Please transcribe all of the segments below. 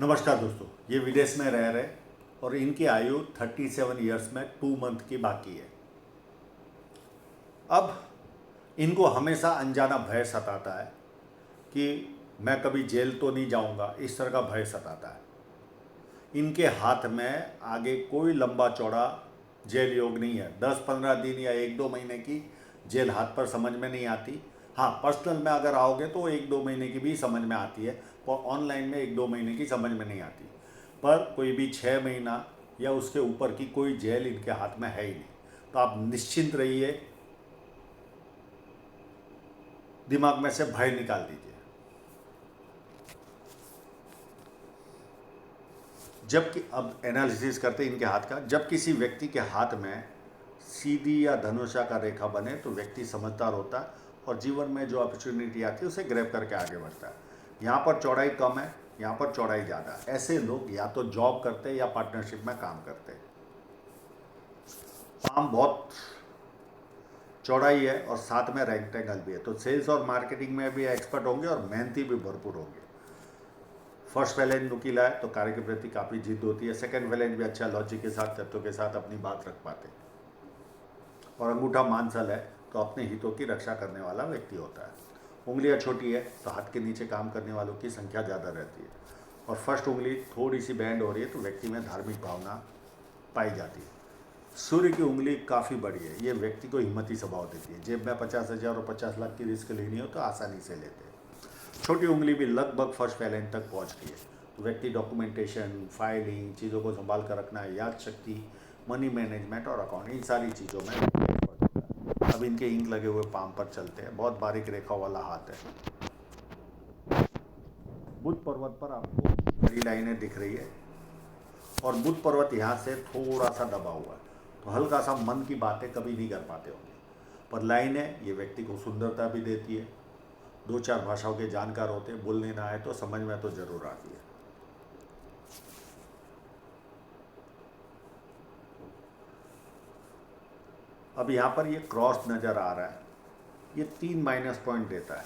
नमस्कार दोस्तों, ये विदेश में रह रहे और इनकी आयु 37 ईयर्स में 2 मंथ की बाकी है। अब इनको हमेशा अनजाना भय सताता है कि मैं कभी जेल तो नहीं जाऊंगा, इस तरह का भय सताता है। इनके हाथ में आगे कोई लंबा चौड़ा जेल योग नहीं है। 10-15 दिन या 1-2 महीने की जेल हाथ पर समझ में नहीं आती। हाँ, पर्सनल में अगर आओगे तो 1-2 महीने की भी समझ में आती है, और ऑनलाइन में 1-2 महीने की समझ में नहीं आती। पर कोई भी 6 महीना या उसके ऊपर की कोई जेल इनके हाथ में है ही नहीं। तो आप निश्चिंत रहिए, दिमाग में से भय निकाल दीजिए। जबकि अब एनालिसिस करते हैं इनके हाथ का। जब किसी व्यक्ति के हाथ में सीधी या धनुषा का रेखा बने तो व्यक्ति समझदार होता है और जीवन में जो अपॉर्चुनिटी आती है उसे ग्रैब करके आगे बढ़ता है। यहाँ पर चौड़ाई कम है, यहाँ पर चौड़ाई ज़्यादा है। ऐसे लोग या तो जॉब करते हैं या पार्टनरशिप में काम करते हैं। काम बहुत चौड़ाई है और साथ में रेक्टेंगल भी है, तो सेल्स और मार्केटिंग में भी एक्सपर्ट होंगे और मेहनती भी भरपूर होंगे। फर्स्ट वैलेंस नुकीला है तो कार्य के प्रति काफ़ी जिद होती है। सेकंड वैलेंस भी अच्छा लॉजिक के साथ, तत्वों के साथ अपनी बात रख पाते हैं। और अंगूठा मांसल है तो अपने हितों की रक्षा करने वाला व्यक्ति होता है। उंगलियां छोटी है तो हाथ के नीचे काम करने वालों की संख्या ज़्यादा रहती है। और फर्स्ट उंगली थोड़ी सी बैंड हो रही है तो व्यक्ति में धार्मिक भावना पाई जाती है। सूर्य की उंगली काफ़ी बड़ी है, ये व्यक्ति को हिम्मती स्वभाव देती है। जेब में 50,000 और 50 लाख की रिस्क लेनी हो तो आसानी से लेते हैं। छोटी उंगली भी लगभग फर्स्ट वैलेंस तक पहुंचती है, तो व्यक्ति डॉक्यूमेंटेशन, फाइलिंग, चीज़ों को संभाल कर रखना, याद शक्ति, मनी मैनेजमेंट और अकाउंट, इन सारी चीज़ों में एक्सपर्ट होता है। अब इनके इंक लगे हुए पाम पर चलते हैं। बहुत बारीक रेखा वाला हाथ है। बुध पर्वत पर आपको बड़ी लाइनें दिख रही है और बुध पर्वत यहाँ से थोड़ा सा दबा हुआ है, तो हल्का सा मन की बातें कभी नहीं कर पाते होंगे। पर लाइनें ये व्यक्ति को सुंदरता भी देती है। 2-4 भाषाओं के जानकार होते हैं, बोलने ना आए तो समझ में तो जरूर आती है। अब यहाँ पर ये क्रॉस नज़र आ रहा है, ये 3 माइनस पॉइंट देता है।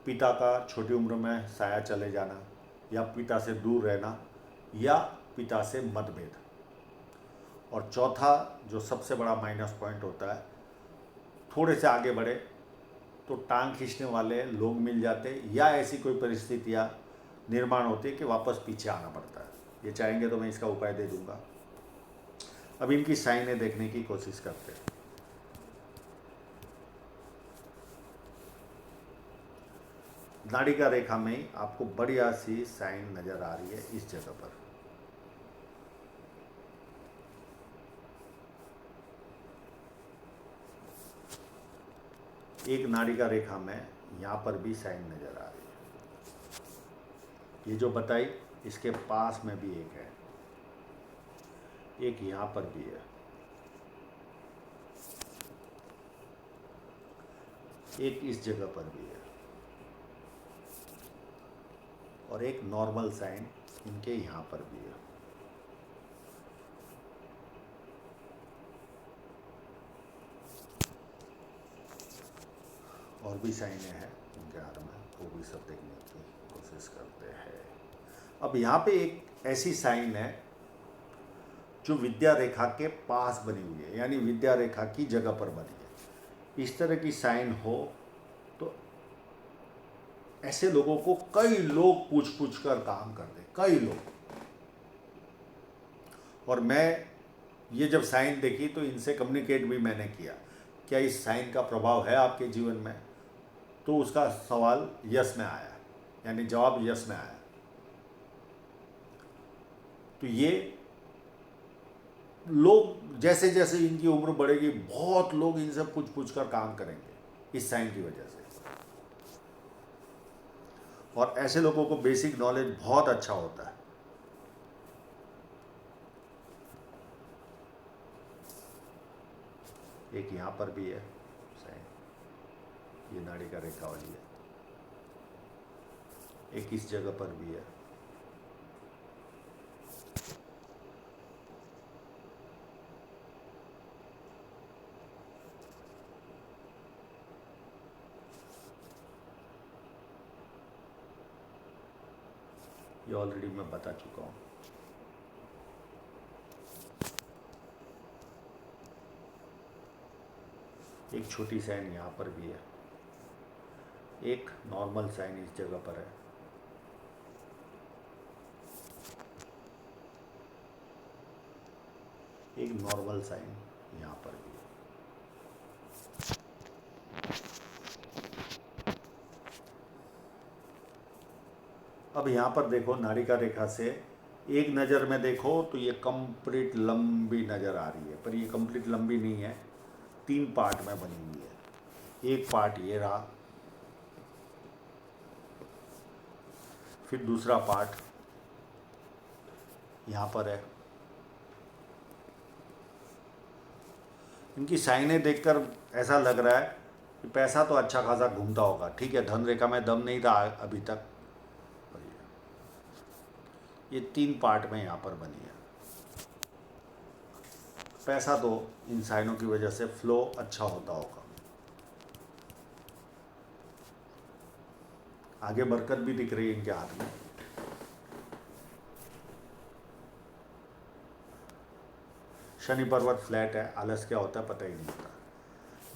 पिता का छोटी उम्र में साया चले जाना, या पिता से दूर रहना, या पिता से मतभेद। और चौथा जो सबसे बड़ा माइनस पॉइंट होता है, थोड़े से आगे बढ़े तो टांग खींचने वाले लोग मिल जाते, या ऐसी कोई परिस्थितियाँ निर्माण होती है कि वापस पीछे आना पड़ता है। ये चाहेंगे तो मैं इसका उपाय दे दूंगा। अब इनकी साइनें देखने की कोशिश करते हैं। नाड़िका रेखा में ही आपको बढ़िया सी साइन नजर आ रही है इस जगह पर। एक नाड़िका रेखा में यहाँ पर भी साइन नजर आ रही है। ये जो बताई, इसके पास में भी एक है, एक यहाँ पर भी है, एक इस जगह पर भी है, और एक नॉर्मल साइन इनके यहाँ पर भी है। और भी साइनें हैं इनके हाथ में, वो भी सब देखने की कोशिश करते हैं। अब यहाँ पे एक ऐसी साइन है जो विद्या रेखा के पास बनी हुई है, यानी विद्या रेखा की जगह पर बनी है। इस तरह की साइन हो तो ऐसे लोगों को कई लोग पूछ पूछ कर काम कर दे, कई लोग। और मैं ये जब साइन देखी तो इनसे कम्युनिकेट भी मैंने किया, क्या इस साइन का प्रभाव है आपके जीवन में, तो उसका सवाल यस में आया, यानी जवाब यस में आया। तो ये लोग जैसे जैसे इनकी उम्र बढ़ेगी, बहुत लोग इनसे पूछ पूछ कर काम करेंगे इस साइन की वजह से। और ऐसे लोगों को बेसिक नॉलेज बहुत अच्छा होता है। एक यहाँ पर भी है साइन, ये नाड़िका रेखा वाली है, एक इस जगह पर भी है। ये ऑलरेडी मैं बता चुका हूँ। एक छोटी साइन यहाँ पर भी है, एक नॉर्मल साइन इस जगह पर है, एक नॉर्मल साइन यहाँ पर भी है। अब यहाँ पर देखो नाड़िका रेखा से एक नज़र में देखो तो ये कंप्लीट लंबी नज़र आ रही है, पर ये कंप्लीट लंबी नहीं है, 3 पार्ट में बनी हुई है। एक पार्ट ये रहा, फिर दूसरा पार्ट यहाँ पर है। इनकी साइनें देखकर ऐसा लग रहा है कि पैसा तो अच्छा खासा घूमता होगा। ठीक है, धन रेखा में दम नहीं था अभी तक। ये 3 पार्ट में यहाँ पर बनी है। पैसा तो इन साइनों की वजह से फ्लो अच्छा होता होगा। आगे बरकत भी दिख रही है इनके हाथ में। शनि पर्वत फ्लैट है, आलस क्या होता है पता ही नहीं होता।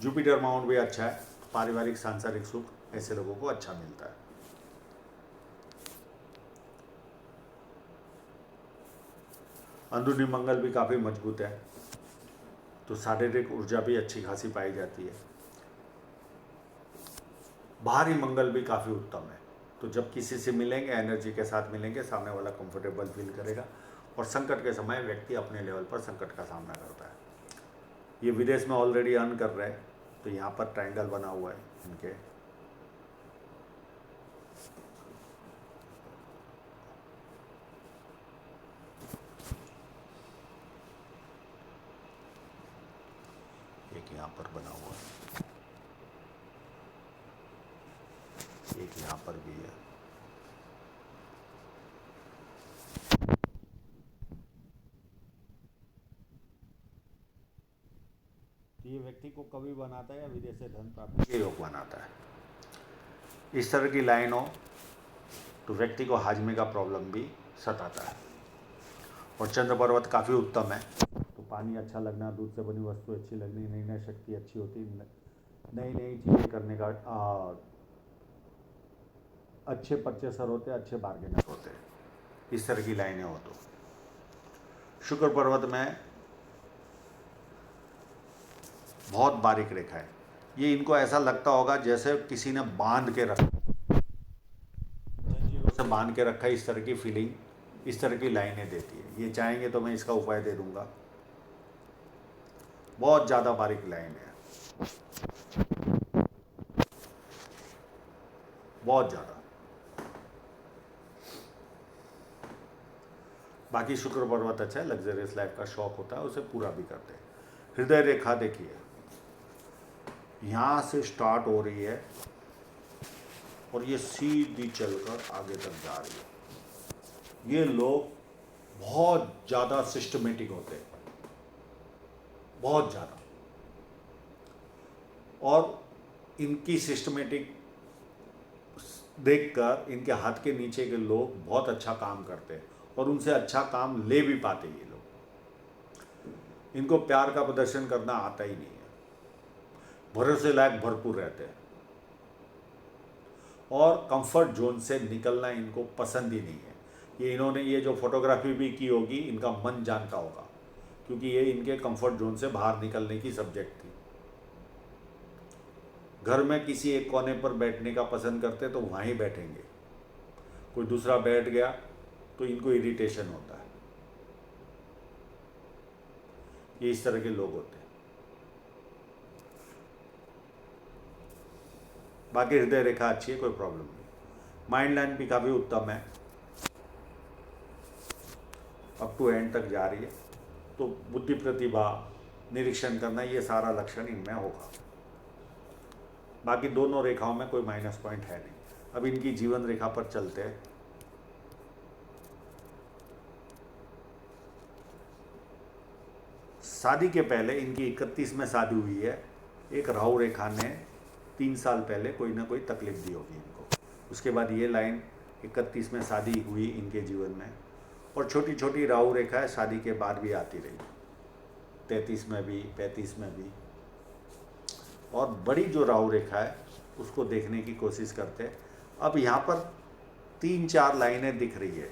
जुपिटर माउंट भी अच्छा है, पारिवारिक सांसारिक सुख ऐसे लोगों को अच्छा मिलता है। अंदरूनी मंगल भी काफ़ी मजबूत है, तो शारीरिक ऊर्जा भी अच्छी खासी पाई जाती है। बाहरी मंगल भी काफ़ी उत्तम है, तो जब किसी से मिलेंगे, एनर्जी के साथ मिलेंगे, सामने वाला कंफर्टेबल फील करेगा और संकट के समय व्यक्ति अपने लेवल पर संकट का सामना करता है। ये विदेश में ऑलरेडी अर्न कर रहे हैं, तो यहाँ पर ट्रायंगल बना हुआ है इनके। एक यहाँ पर बना हुआ है, एक यहाँ पर भी है। ये व्यक्ति को कवि बनाता है या विदेश से धन प्राप्ति के योग बनाता है। इस तरह की लाइन हो तो व्यक्ति को हाजमे का प्रॉब्लम भी सताता है। और चंद्र पर्वत काफ़ी उत्तम है, तो पानी अच्छा लगना, दूध से बनी वस्तु अच्छी लगनी, नई नई शक्ति अच्छी होती, नई नई चीज़ें करने का अच्छे परचेसर होते, अच्छे बार्गेनर होते। इस तरह की लाइनें हो तो। शुक्र पर्वत में बहुत बारीक रेखा है, ये इनको ऐसा लगता होगा जैसे किसी ने बांध के रखा, जंजीरों से बांध के रखा है। इस तरह की फीलिंग, इस तरह की लाइनें देती है। ये चाहेंगे तो मैं इसका उपाय दे दूंगा। बहुत ज़्यादा बारीक लाइन है, बहुत ज़्यादा। बाकी शुक्र पर्वत अच्छा है, लग्जरियस लाइफ का शौक होता है, उसे पूरा भी करते हैं। हृदय रेखा देखिए, यहाँ से स्टार्ट हो रही है और ये सीधी चलकर आगे तक जा रही है। ये लोग बहुत ज़्यादा सिस्टमेटिक होते हैं, बहुत ज़्यादा। और इनकी सिस्टमेटिक देखकर इनके हाथ के नीचे के लोग बहुत अच्छा काम करते हैं और उनसे अच्छा काम ले भी पाते ये लोग। इनको प्यार का प्रदर्शन करना आता ही नहीं है, भरोसे लायक भरपूर रहते हैं और कंफर्ट जोन से निकलना इनको पसंद ही नहीं है। ये इन्होंने ये जो फोटोग्राफी भी की होगी, इनका मन जानता होगा, क्योंकि ये इनके कंफर्ट जोन से बाहर निकलने की सब्जेक्ट थी। घर में किसी एक कोने पर बैठने का पसंद करते तो वहाँ ही बैठेंगे, कोई दूसरा बैठ गया तो इनको इरिटेशन होता है। ये इस तरह के लोग होते हैं। बाकी हृदय रेखा अच्छी है, कोई प्रॉब्लम नहीं। माइंड लाइन भी काफ़ी उत्तम है, अप टू एंड तक जा रही है, तो बुद्धि प्रतिभा निरीक्षण करना ये सारा लक्षण इनमें होगा। बाकी दोनों रेखाओं में कोई माइनस पॉइंट है नहीं। अब इनकी जीवन रेखा पर चलते हैं। शादी के पहले इनकी 31 में शादी हुई है। एक राहु रेखा ने 3 साल पहले कोई ना कोई तकलीफ दी होगी इनको। उसके बाद ये लाइन 31 में शादी हुई इनके जीवन में, और छोटी छोटी राहु रेखाएं शादी के बाद भी आती रही, 33 में भी, 35 में भी। और बड़ी जो राहु रेखा है उसको देखने की कोशिश करते हैं। अब यहाँ पर 3-4 लाइनें दिख रही है,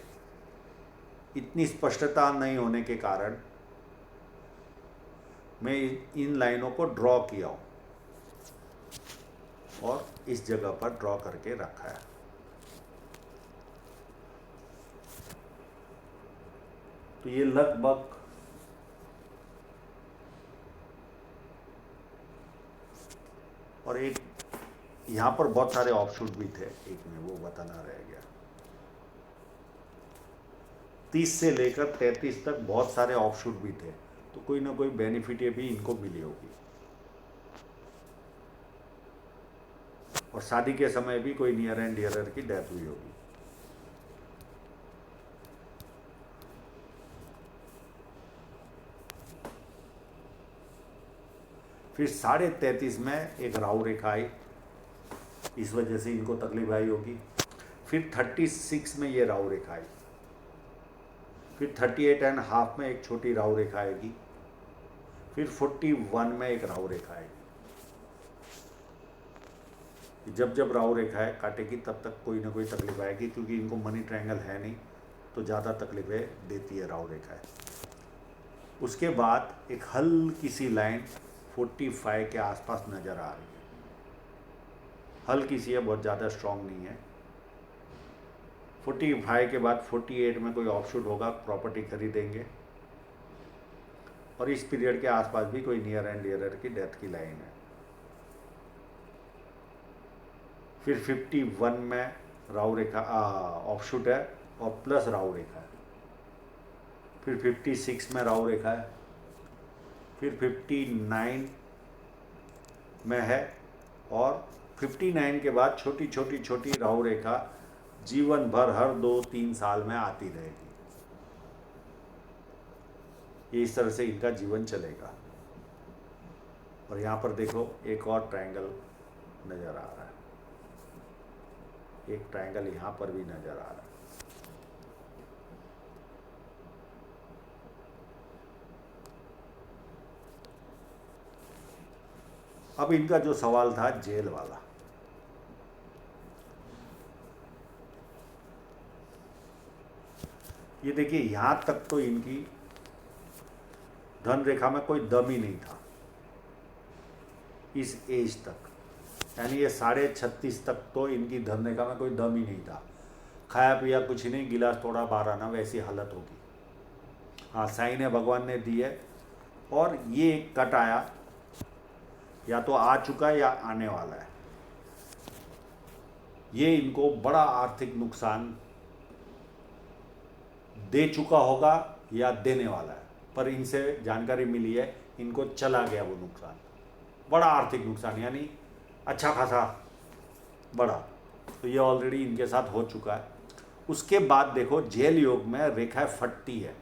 इतनी स्पष्टता नहीं होने के कारण मैं इन लाइनों को ड्रॉ किया हूँ और इस जगह पर ड्रॉ करके रखा है। तो ये लगभग और एक यहाँ पर बहुत सारे ऑफशूट भी थे, एक में वो बताना रह गया। 30 से लेकर 33 तक बहुत सारे ऑफशूट भी थे, तो कोई ना कोई बेनिफिट भी इनको मिली होगी। और शादी के समय भी कोई नियर एंड डियरर की डेथ हुई होगी। फिर 33.5 में एक राहु रेखा आई, इस वजह से इनको तकलीफ आई होगी। फिर 36 में ये राहु रेखा आई। फिर 38.5 में एक छोटी राहु रेखा आएगी। फिर 41 में एक राहु रेखा आएगी। जब जब राहु रेखा है काटेगी तब तक कोई ना कोई तकलीफ आएगी, क्योंकि इनको मनी ट्रायंगल है नहीं, तो ज़्यादा तकलीफें देती है राहु रेखा है। उसके बाद एक हल्की सी लाइन 45 के आसपास नज़र आ रही है, हल्की सी है, बहुत ज़्यादा स्ट्रॉन्ग नहीं है। 45 के बाद 48 में कोई ऑफशूट होगा, प्रॉपर्टी खरीदेंगे। और इस पीरियड के आसपास भी कोई नियर एंड डियरर की डेथ की लाइन है। फिर 51 में राहु रेखा ऑफशूट है और प्लस राहु रेखा है। फिर 56 में राहु रेखा है। फिर 59 में है, और 59 के बाद छोटी छोटी छोटी राहु रेखा जीवन भर हर 2-3 साल में आती रहेगी। ये इस तरह से इनका जीवन चलेगा। और यहाँ पर देखो एक और ट्रायंगल नज़र आ रहा है, एक ट्रायंगल यहाँ पर भी नज़र आ रहा है। अब इनका जो सवाल था जेल वाला, ये देखिए यहाँ तक तो इनकी धन रेखा में कोई दम ही नहीं था इस एज तक, यानी ये 36.5 तक तो इनकी धन रेखा में कोई दम ही नहीं था। खाया पिया कुछ नहीं, गिलास थोड़ा बाहर आना, वैसी हालत होगी। हाँ, साइन है भगवान ने दी है। और ये कट आया, या तो आ चुका है या आने वाला है। ये इनको बड़ा आर्थिक नुकसान दे चुका होगा या देने वाला है, पर इनसे जानकारी मिली है इनको चला गया वो नुकसान, बड़ा आर्थिक नुकसान, यानी अच्छा खासा बड़ा। तो ये ऑलरेडी इनके साथ हो चुका है। उसके बाद देखो जेल योग में रेखा फटती है।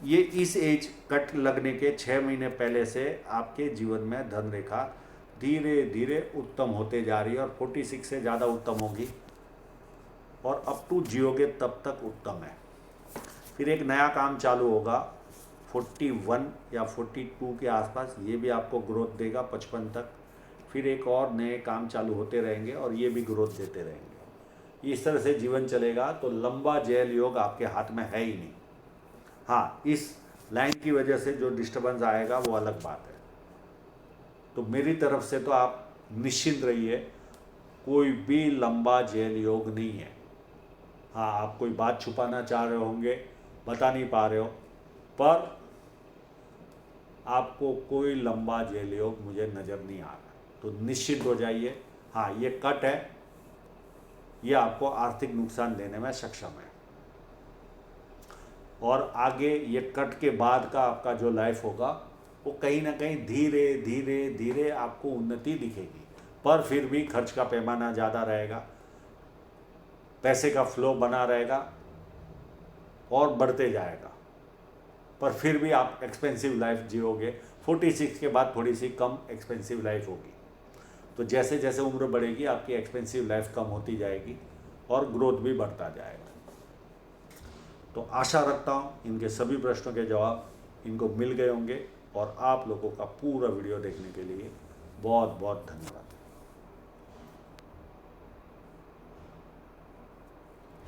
ये इस एज कट लगने के 6 महीने पहले से आपके जीवन में धन रेखा धीरे धीरे उत्तम होते जा रही है, और 46 से ज़्यादा उत्तम होगी, और अप टू जियोगे तब तक उत्तम है। फिर एक नया काम चालू होगा 41 या 42 के आसपास, ये भी आपको ग्रोथ देगा 55 तक। फिर एक और नए काम चालू होते रहेंगे और ये भी ग्रोथ देते रहेंगे। इस तरह से जीवन चलेगा। तो लंबा जेल योग आपके हाथ में है ही नहीं। हाँ, इस लाइन की वजह से जो डिस्टर्बेंस आएगा वो अलग बात है। तो मेरी तरफ से तो आप निश्चिंत रहिए, कोई भी लंबा जेल योग नहीं है। हाँ, आप कोई बात छुपाना चाह रहे होंगे, बता नहीं पा रहे हो, पर आपको कोई लंबा जेल योग मुझे नज़र नहीं आ रहा। तो निश्चिंत हो जाइए। हाँ, ये कट है, ये आपको आर्थिक नुकसान देने में सक्षम है, और आगे ये कट के बाद का आपका जो लाइफ होगा वो कहीं ना कहीं धीरे धीरे धीरे आपको उन्नति दिखेगी, पर फिर भी खर्च का पैमाना ज़्यादा रहेगा, पैसे का फ्लो बना रहेगा और बढ़ते जाएगा, पर फिर भी आप एक्सपेंसिव लाइफ जियोगे। 46 के बाद थोड़ी सी कम एक्सपेंसिव लाइफ होगी। तो जैसे जैसे उम्र बढ़ेगी आपकी एक्सपेंसिव लाइफ कम होती जाएगी, और ग्रोथ भी बढ़ता जाएगा। तो आशा रखता हूँ इनके सभी प्रश्नों के जवाब इनको मिल गए होंगे और आप लोगों का पूरा वीडियो देखने के लिए बहुत बहुत धन्यवाद।